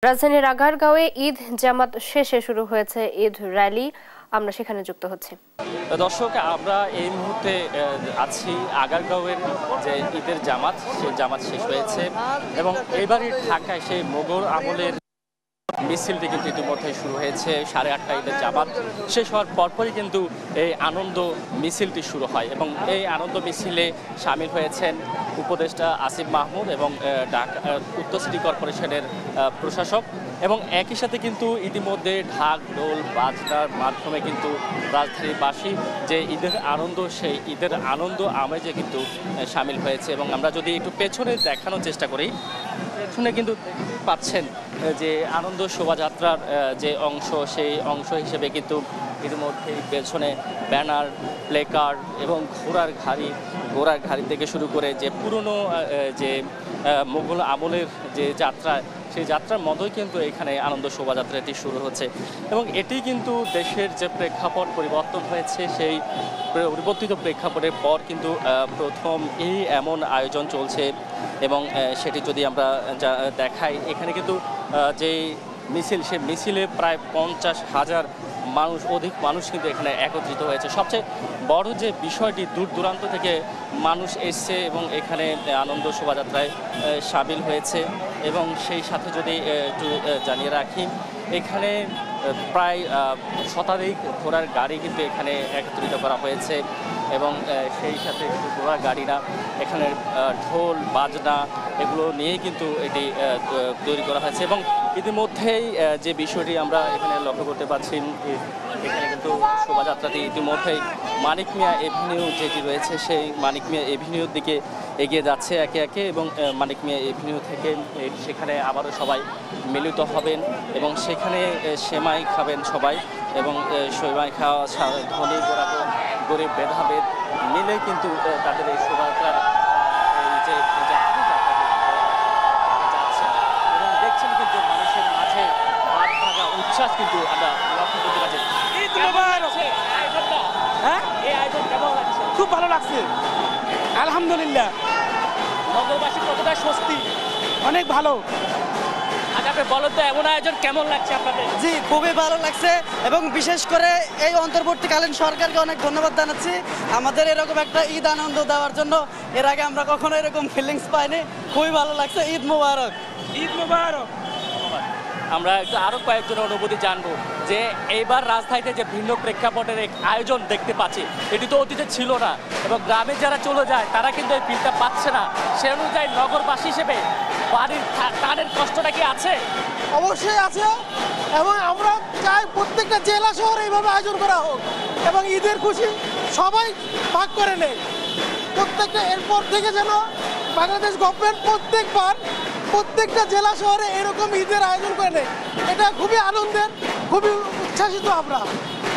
রাজধানীর আগারগাঁওয়ে ঈদ জামাত শেষে শুরু হয়েছে ঈদ র্যালি। আমরা সেখানে যুক্ত হচ্ছি। দর্শক, আমরা এই মুহূর্তে আছি আগারগাঁওয়ের যে ঈদের জামাত, সেই জামাত শেষ হয়েছে এবং এবারে ঢাকায় সেই মোগল আমলের মিছিলটি কিন্তু ইতিমধ্যে শুরু হয়েছে। 8:30 ঈদের জামাত শেষ হওয়ার পরপরই কিন্তু এই আনন্দ মিছিলটি শুরু হয় এবং এই আনন্দ মিছিলে সামিল হয়েছেন উপদেষ্টা আসিফ মাহমুদ এবং ঢাকা উত্তর সিটি কর্পোরেশনের প্রশাসক, এবং একই সাথে কিন্তু ইতিমধ্যে ঢাক ঢোল বাজনার মাধ্যমে কিন্তু রাজধানীবাসী যে ঈদের আনন্দ, সেই ঈদের আনন্দ আমেজে কিন্তু সামিল হয়েছে। এবং আমরা যদি একটু পেছনে দেখানোর চেষ্টা করি, পেছনে কিন্তু পাচ্ছেন যে আনন্দ শোভাযাত্রার যে অংশ, সেই অংশ হিসেবে কিন্তু ইতিমধ্যেই পেছনে ব্যানার, প্লেকার্ড এবং ঘোড়ার গাড়ি থেকে শুরু করে যে পুরনো যে মোগল আমলের যে যাত্রা, সেই যাত্রার মতোই কিন্তু এখানে আনন্দ শোভাযাত্রাটি শুরু হচ্ছে। এবং এটি কিন্তু দেশের যে প্রেক্ষাপট পরিবর্তন হয়েছে, সেই পরিবর্তিত প্রেক্ষাপটের পর কিন্তু প্রথম এই এমন আয়োজন চলছে। এবং সেটি যদি আমরা দেখাই, এখানে কিন্তু যেই মিছিল, সে মিছিলে প্রায় 50,000 অধিক মানুষ কিন্তু এখানে একত্রিত হয়েছে। সবচেয়ে বড় যে বিষয়টি, দূর দূরান্ত থেকে মানুষ এসছে এবং এখানে আনন্দ শোভাযাত্রায় সামিল হয়েছে। এবং সেই সাথে যদি একটু জানিয়ে রাখি, এখানে প্রায় শতাধিক ঘোড়ার গাড়ি কিন্তু এখানে একত্রিত করা হয়েছে এবং সেই সাথে কিন্তু ঘোড়ার গাড়ি না, এখানে ঢোল বাজনা এগুলো নিয়েই কিন্তু এটি তৈরি করা হয়েছে। এবং ইতিমধ্যেই যে বিষয়টি আমরা এখানে লক্ষ্য করতে পারছি, এখানে কিন্তু শোভাযাত্রাটি ইতিমধ্যেই মানিক মিয়া এভিনিউ যেটি রয়েছে, সেই মানিক মিয়া এভিনিউর দিকে এগিয়ে যাচ্ছে একে একে। এবং মানিক মিয়া এভিনিউ থেকে সেখানে আবারও সবাই মিলিত হবেন এবং সেখানে সেমাই খাবেন সবাই। এবং সেমাই খাওয়া ধনী গরিব ভেদাভেদ মিলে কিন্তু তাদের এই শোভাযাত্রার এই যে যাচ্ছে। এবং দেখছেন কিন্তু মানুষের মাঝে বাদ ভাঙা উচ্ছ্বাস কিন্তু আমরা লক্ষ্য করতে পারছি। খুব ভালো লাগছে, আলহামদুলিল্লাহ। নগরবাসী কতটা স্বস্তি? অনেক ভালো। আচ্ছা, বলো তো, এমন আয়োজন কেমন লাগছে আপনাদের? জি, খুবই ভালো লাগছে এবং বিশেষ করে এই অন্তর্বর্তীকালীন সরকারকে অনেক ধন্যবাদ জানাচ্ছি আমাদের এরকম একটা ঈদ আনন্দ দেওয়ার জন্য। এর আগে আমরা কখনো এরকম ফিলিংস পাইনি। খুবই ভালো লাগছে। ঈদ মোবারক। ঈদ মোবারক। আমরা একটু আরো কয়েকজনের অনুভূতি জানবো যে এইবার রাজধানীতে যে ভিন্ন প্রেক্ষাপটের আয়োজন দেখতে পাচ্ছি, এটি তো অতীতে ছিল না। এবং গ্রামে যারা চলে যায় তারা কিন্তু এই ফিলটা পাচ্ছে না। সে অনুযায়ী নগরবাসী হিসেবে বাড়ির তাদের কষ্টটা কি আছে? অবশ্যই আছে এবং আমরা চাই প্রত্যেকটা জেলা শহরে এইভাবে আয়োজন করা হোক এবং ঈদের খুশি সবাই ভাগ করে নেয় প্রত্যেকটা। এরপর থেকে যেন বাংলাদেশ গভর্নমেন্ট প্রত্যেকটা জেলা শহরে এরকম ঈদের আয়োজন করে নেয়। এটা খুবই আনন্দের, খুবই উচ্ছ্বাসিত।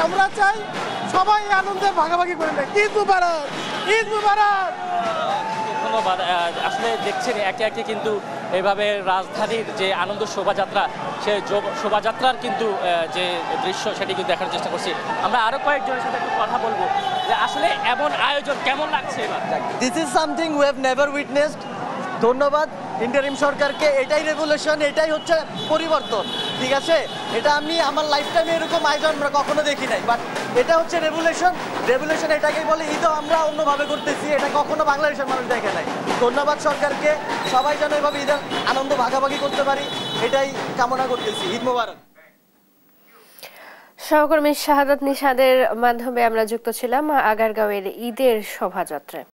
আমরা চাই সবাই আনন্দের ভাগাভাগি করে নেয়। ঈদ মুবারক, ঈদ মুবারক। ধন্যবাদ। আসলে দেখছেন একে একে কিন্তু এইভাবে রাজধানীর যে আনন্দ শোভাযাত্রা, সেই শোভাযাত্রার কিন্তু যে দৃশ্য, সেটি কিন্তু দেখার চেষ্টা করছি। আমরা আরো কয়েকজনের সাথে একটু কথা বলবো যে আসলে এমন আয়োজন কেমন লাগছে এবার। This is something we have never witnessed. ধন্যবাদ ইন্টারিম সরকারকে। এটাই রেভলিউশন, এটাই হচ্ছে পরিবর্তন। ঠিক আছে, এটা আমি আমার লাইফ টাইমে এরকম আয়োজন আমরা কখনো দেখি নাই, বাট এটা হচ্ছে রেভলিউশন। এটাকেই বলে ঈদও আমরা অন্যভাবে করতেছি, এটা কখনো বাংলাদেশের মানুষ দেখে নাই। ধন্যবাদ সরকারকে। সবাই যেন এভাবে ঈদের আনন্দ ভাগাভাগি করতে পারি, এটাই কামনা করতেছি। ঈদ মোবারক। সহকর্মী শাহাদাত নিশাদের মাধ্যমে আমরা যুক্ত ছিলাম আগারগাঁওয়ের ঈদের শোভাযাত্রায়।